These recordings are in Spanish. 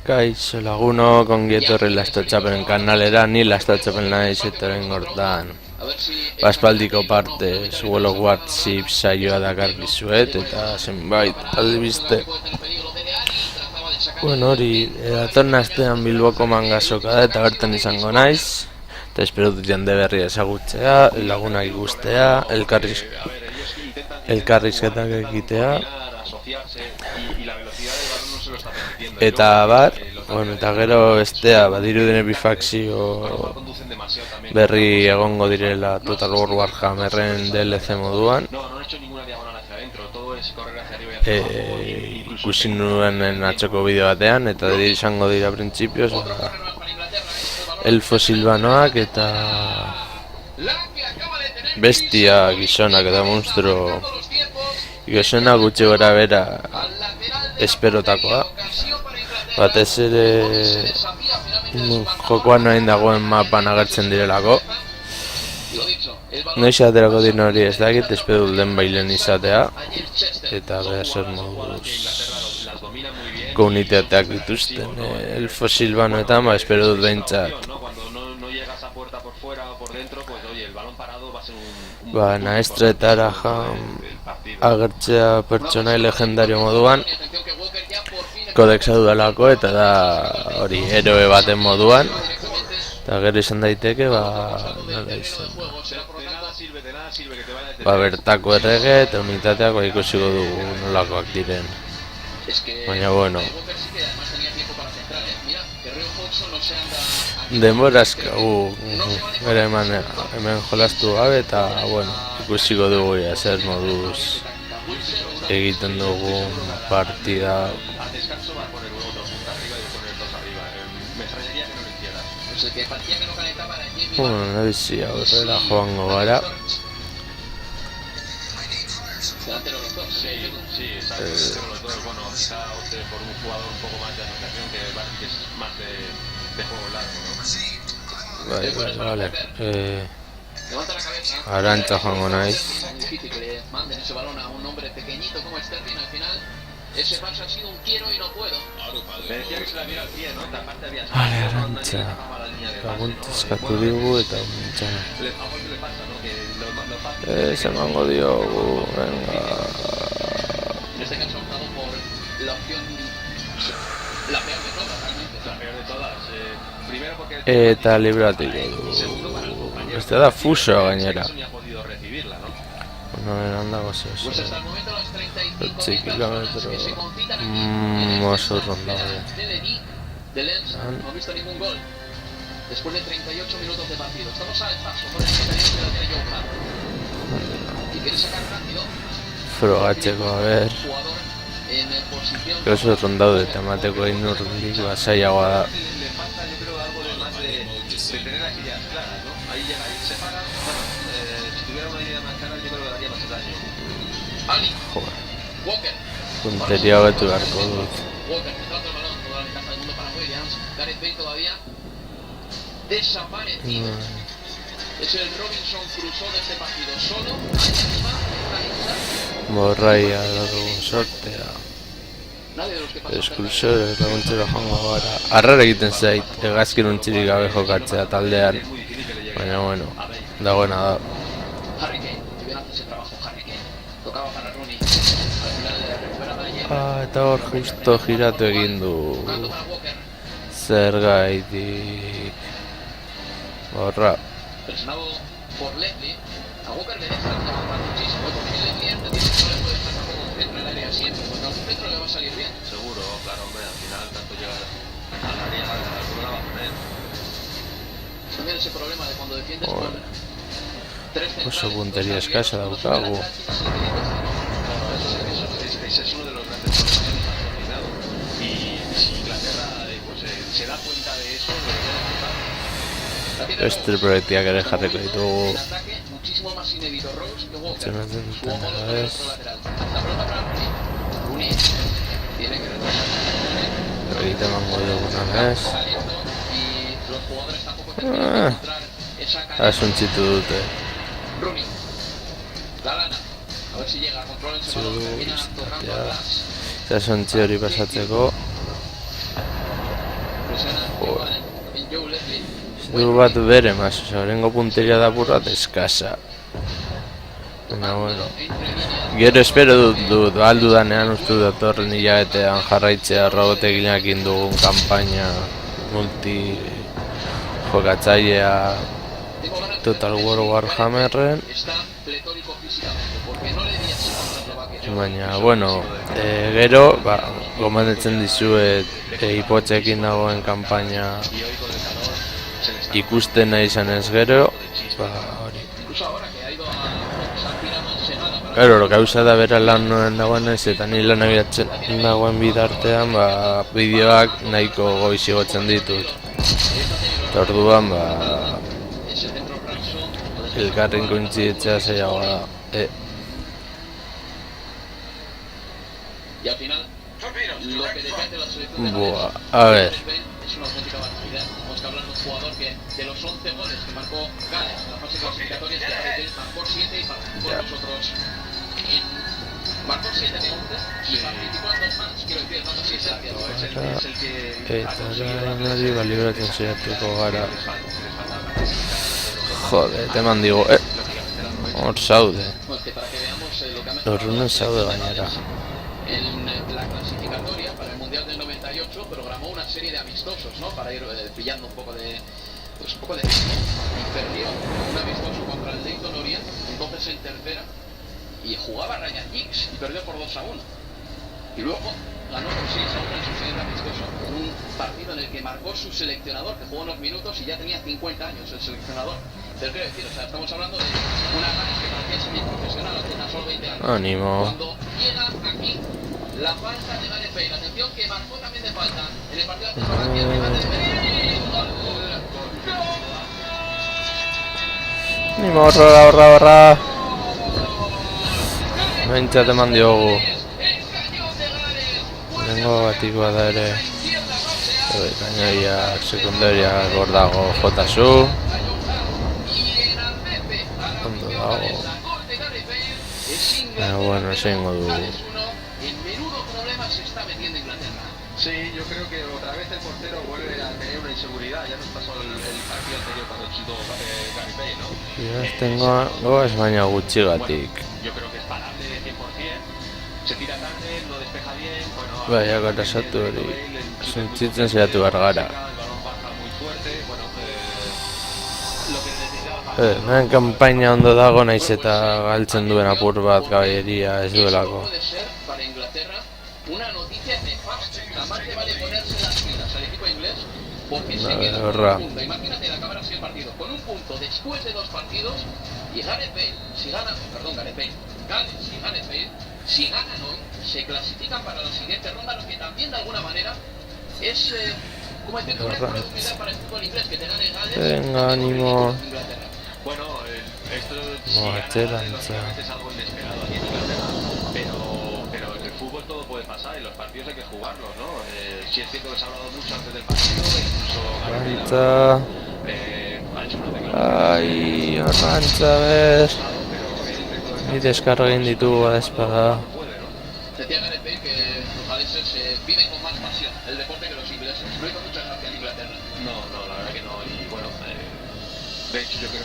Kaixo lagunok, ongi etorri Lastatxapen kanalera, ni Lastatxapen naiz eta orain hortan Baspaldiko partez World of Warships saioa dakarkizuet eta zenbait albiste. Bueno, hori, datorren astean Bilboko mangasoka da eta bertan izango naiz eta espero dut jende berria ezagutzea, lagunak ikustea, elkarrizketak egitea eta bar, bueno, eta gero bestea badirudien bifakzio berri egongo direla Total War Warhammerren DLC moduan. Ikusi nuen atzoko bideo batean eta izango dira printzipioz elfo silbanoak eta bestia gizonak eta monstruo gizona gutxi gora bera esperotakoa. Batez ere jokoan nahin dagoen mapan agertzen direlako. Noiz aterako din hori ez dakit, espero den bailen izatea eta beha zer moduz komunitateak dituzten elfo silbanoetan, espero dut behintzat naestretara agertzea pertsonai legendario moduan kodeksa dudalako eta da hori eroe baten moduan eta gero izan daiteke nola izan bertako errege eta unitateak ikusiko dugu nolakoak diren, baina bueno denbora askagu hemen jolastu gabe eta bueno ikusiko dugu zer moduz egiten dugun partida. Bueno, nabizi aurrera joango gara. Vale. Arantza joango naiz. Vale, Arantza laguntza eskatu digu eta emango diogu, venga. Eta libratiko du. Este da fuso gainera. No dago zeus. 8 kilometro. Oso ronda. No ha visto ningún gol. Después de 38 minutos de partido. Estamos al paso por el interior de la de Joe Hart. Y quiere sacar rápido. Frogatzeko, a ver. Gero oso rondado eta emateko egin urrik basaiagoa da. Joder. Punteria betu beharko dut. Morraia dugun sortea. Eskulsore laguntzera joango gara. Arrara egiten zait, hegazkin untzirik gabe jokatzea taldean. Baina bueno, dagoena da. Eta hor justo giratu egin du zergaitik horra. Oso punteria eskasa daukagu. Beste proiektiak ere jarriko ditugu. Txenatzen duten dara ez. Egiten mango duguna ez. Asuntzitu dute. Itzasontzi hori pasatzeko Joder. Du bat bere maz, orengo punteria da burrat eskasa. Baina, bueno. Gero espero dut aldu danean uste datorren hilabetean jarraitzea roboteginak dugun kanpaina multi jokatzailea Total War Warhammerren. Baina, bueno, gero, gomendatzen dizuet ipotxekin dagoen kanpaina ikusten nahi izanez gero, hori. Gero, gauza da bera lan noen dagoenez eta ni lan abiatzen dagoen bidartean, bideoak nahiko goiz igotzen ditut. Eta orduan, elkarren kointziditzea zeiagoa da. Y al final, lo que depende de la selección de Buah, a ver. es una auténtica barbaridad. Tenemos que hablar de un jugador que de los 11 goles que marcó Gales en la fase clasificatoria, que marcó 7 y participó en los otros. Marcó 7 de 11 y participó en 2 más. Quiero decir, no sé si es el que. Eta liberatzen saiatuko gara. Jode, teman digo, hor zaude. Horrunen zaude gainera. En la clasificatoria para el Mundial del 98 programó una serie de amistosos, ¿no? Para ir pillando un poco de ritmo. Y perdió un amistoso contra el Leyton Orient, entonces en tercera, y jugaba Ryan Giggs y perdió por 2-1. Y luego ganó por 6-1 en su siguiente amistoso, en un partido en el que marcó su seleccionador, que jugó unos minutos y ya tenía 50 años el seleccionador. Te quiero decir, o sea, estamos hablando de una Gales que parecía semiprofesional hace tan solo 20 años. Ánimo. Cuando llega aquí la falta de Gareth Bale, atención que marcó también de falta en el partido de Eslovaquia, Gareth Bale, Ánimo, horra. Behintzat eman diogu. Lehengo batikoa da ere. Gainoia sekundaria hor dago Jotasu. Ondo dago. Baina, bueno, esango dugu. En menudo problema se está metiendo Inglaterra. Sí, yo creo que otra vez el portero vuelve a tener una inseguridad. Ya nos pasó el partido anterior cuando chutó Gareth Bale, ¿no? Iraztengo goaz baina gutxigatik. Yo creo que es parable 100%. Se tira tarde, no despeja bien. Bueno, Baina garasatu hori sentitzen saiatu behar gara. el balón baja muy fuerte. Bueno, lo que necesitaba. Naren kanpaina ondo dago naiz eta galtzen duen apur bat gaberia ez duelako. Puede ser para Inglaterra una noticia nefasta. Además le vale ponerse las pilas al equipo inglés porque se queda con un punto. Imagínate de acabar así el partido con un punto después de 2 partidos y Gareth Bale, Gales y Gareth Bale, si ganan hoy, se clasifican para la siguiente ronda, lo que también de alguna manera es como decirte una prueba de humildad para el fútbol inglés, que te gane Gales. Venga, ánimo. Inglaterra. Bueno, esto No, si gana, esperanza. lógicamente es algo inesperado aquí en Inglaterra, pero en el fútbol todo puede pasar y los partidos hay que jugarlos, ¿no? Sí es cierto que se ha hablado mucho antes del partido, incluso Arrantza. ha hecho una declaración. Ai, arrantza, ber. Ni deskarga egin ditugu espada. Decía Gareth Bale que los galeses viven con más pasión el deporte que los ingleses. No hizo mucha gracia en Inglaterra. No, la verdad que no, y bueno, de hecho yo creo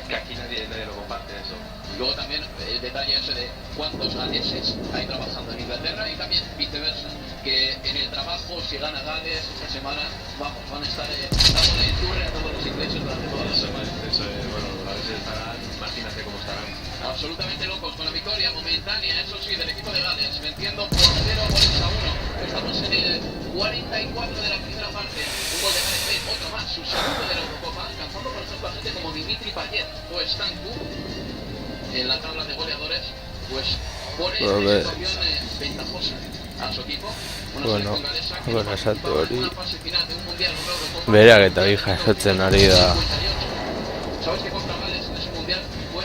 que aquí nadie lo comparte eso. Y luego también el detalle ese de cuántos galeses hay trabajando en Inglaterra y también viceversa, que en el trabajo, si gana Gales esta semana, vamos, van a estar dándole turre a todos los ingleses durante toda la semana. Bueno, a veces estarán, imagínate cómo estarán. Absolutamente locos con la victoria momentánea, eso sí, del equipo de Gales, venciendo por 0-1. Estamos en el 44 de la primera parte. Un gol de Gareth Bale, otro más, su segundo de la Eurocopa, alcanzando por ejemplo a gente como Dimitri Payet o Stanku en la tabla de goleadores, pues pone esta situación ventajosa a su equipo. Una Bueno, selección galesa que bueno, participaba esatu en hori. una fase final de un mundial o una Eurocopa. Berak eta bi jasotzen ari da. ¿Sabes que contra Gales en ese mundial fue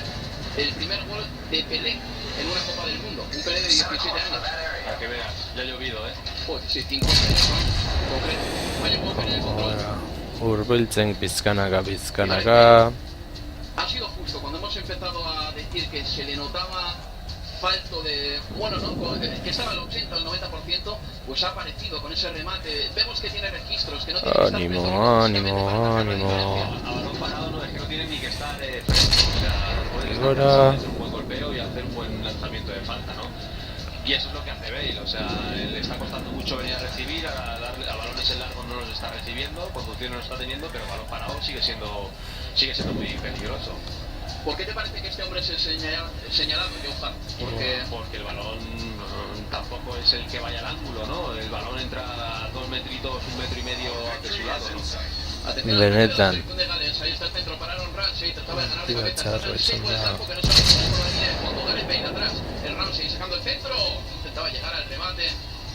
el primer gol de Pelé en una Copa del Mundo? Un Pelé de 17 años. Para que veas, ya ha llovido, Joder, sí, 50 años, ¿no? Concreto. Mario Gómez en el control. Hurbiltzen pizkanaka. Ha sido justo cuando hemos empezado a decir que se le notaba falto de, bueno, ¿no? Que estaba al 80 o el 90%, pues ha aparecido con ese remate. Vemos que tiene registros, que no tiene que estar Ánimo, fresco, exclusivamente ánimo, para marcar la ánimo. diferencia. A balón parado no es que no tiene ni que estar fresco, o sea, puede estar Ahora. cansado, hacer un buen golpeo y hacer un buen lanzamiento de falta, ¿no? Y eso es lo que hace Bale, o sea, le está costando mucho venir a recibir, a balones en largo no los está recibiendo, conducción no los está teniendo, pero balón parado sigue siendo muy peligroso. ¿Por qué te parece que este hombre es el señalado, Johan? Porque el balón tampoco es el que vaya al ángulo, ¿no? El balón entra a 2 metritos, 1,5 metros de su lado, ¿no? Atención, Le netan. de Gales, ahí está el centro para Aaron Ramsey, trataba de ganar de cabeza, Tío, está en el seco del Charles, campo que no sabe cómo por la línea de fondo, Gareth Bale atrás, el Ramsey sacando el centro, intentaba llegar al remate,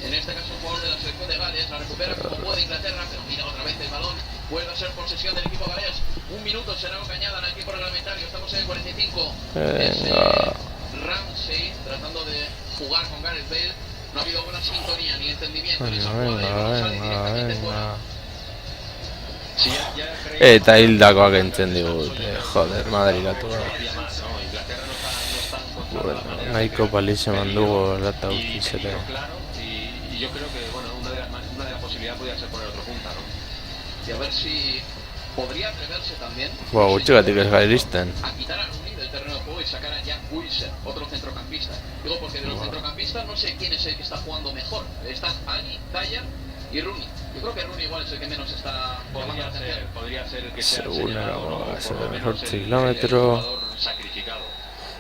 en este caso un jugador de la selección de Gales, la recupera como puede Inglaterra, pero mira otra vez el balón, vuelve a ser posesión del equipo galés, un minuto será lo que añadan al equipo reglamentario, estamos en el 45, Venga. Ramsey tratando de jugar con Gareth Bale, no ha habido buena sintonía ni entendimiento en esa Venga, jugada y el balón sale venga, directamente fuera. venga. Si ya creía Eta hildakoak entzen digute, joder, Madrigatua. todavía más, ¿no? Inglaterra no está encontrando Bueno, la manera nahiko palize mandugu lata y utziz te ere. quedó claro y yo creo que bueno una de las posibilidades podría ser poner otro punta, ¿no? Y a ver si podría atreverse también Gutxigatik ez gairisten. a quitar a Rooney del terreno de juego y sacar a Jack Wilshere, otro centrocampista. Digo porque de los centrocampistas no sé quién es el que está jugando mejor. Están Ali, Dyer y Rooney. Yo creo que Rooney igual es el que menos está llamando la atención. Podría ser el que sea el Según señalado, ¿no? era, Por lo menos 8 el kilómetros. jugador sacrificado.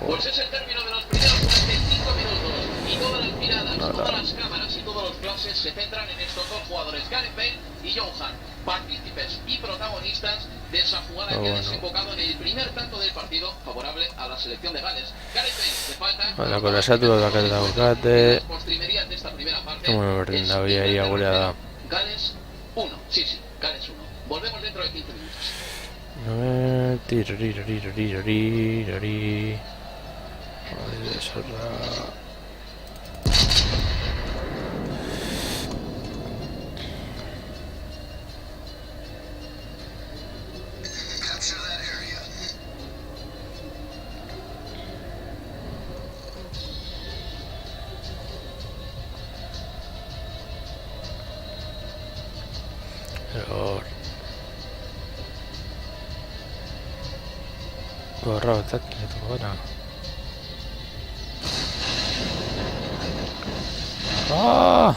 Pues es el término de los primeros 45 minutos y todas las miradas, todas las cámaras y todos los flashes se centran en estos dos jugadores, Gareth Bale y Johan, partícipes y protagonistas de esa jugada que ha desembocado en el primer tanto del partido favorable a la selección de Gales. Gareth Bale de falta. Hala, korasatu dakat daukate. Las postrimerías de esta primera parte. Como berdin da bia ia gurea da. Gales 1, sí, Gales 1. Volvemos dentro de 15 minutos. Tirorirorirorirorirori. Hori zorra. Hor. Gorra batak netu gara. Ah!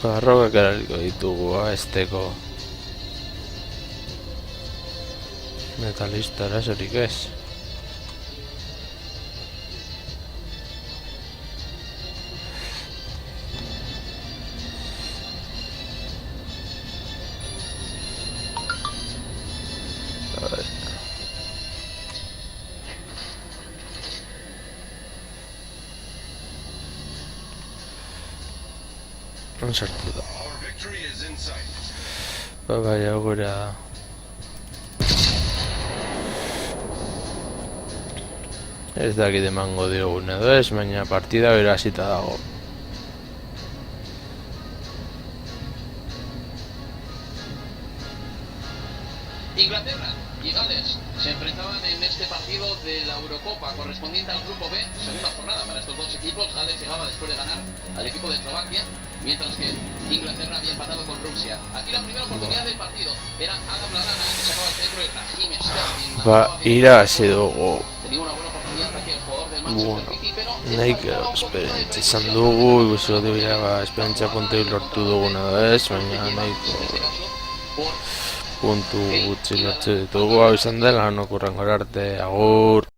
Barrokak eraliko ditugu esteko. Metalista erasorik ez. Non sartu da. Bai, gurea da. Ez dakit emango diogun edo ez, baina partida bera hasita dago. Inglaterra y Gales se enfrentaban en este partido de la Eurocopa correspondiente al Grupo B, segunda jornada para estos dos equipos. Gales llegaba después de ganar al equipo de Eslovaquia, mientras que Inglaterra había empatado con Rusia. Aquí la primera oportunidad del partido era Adam Lallana, que sacaba el centro de Raheem Sterling. Irabazi dugu. Tenía una buena oportunidad aquí el jugador del Manchester City, pero Nahiko esperientzia izan dugu, ikusi dira esperientzia puntu lortu duguna da ez, baina nahiko puntu gutxi lortu ditugu, hau izan dela, no kurrangora arte, agur.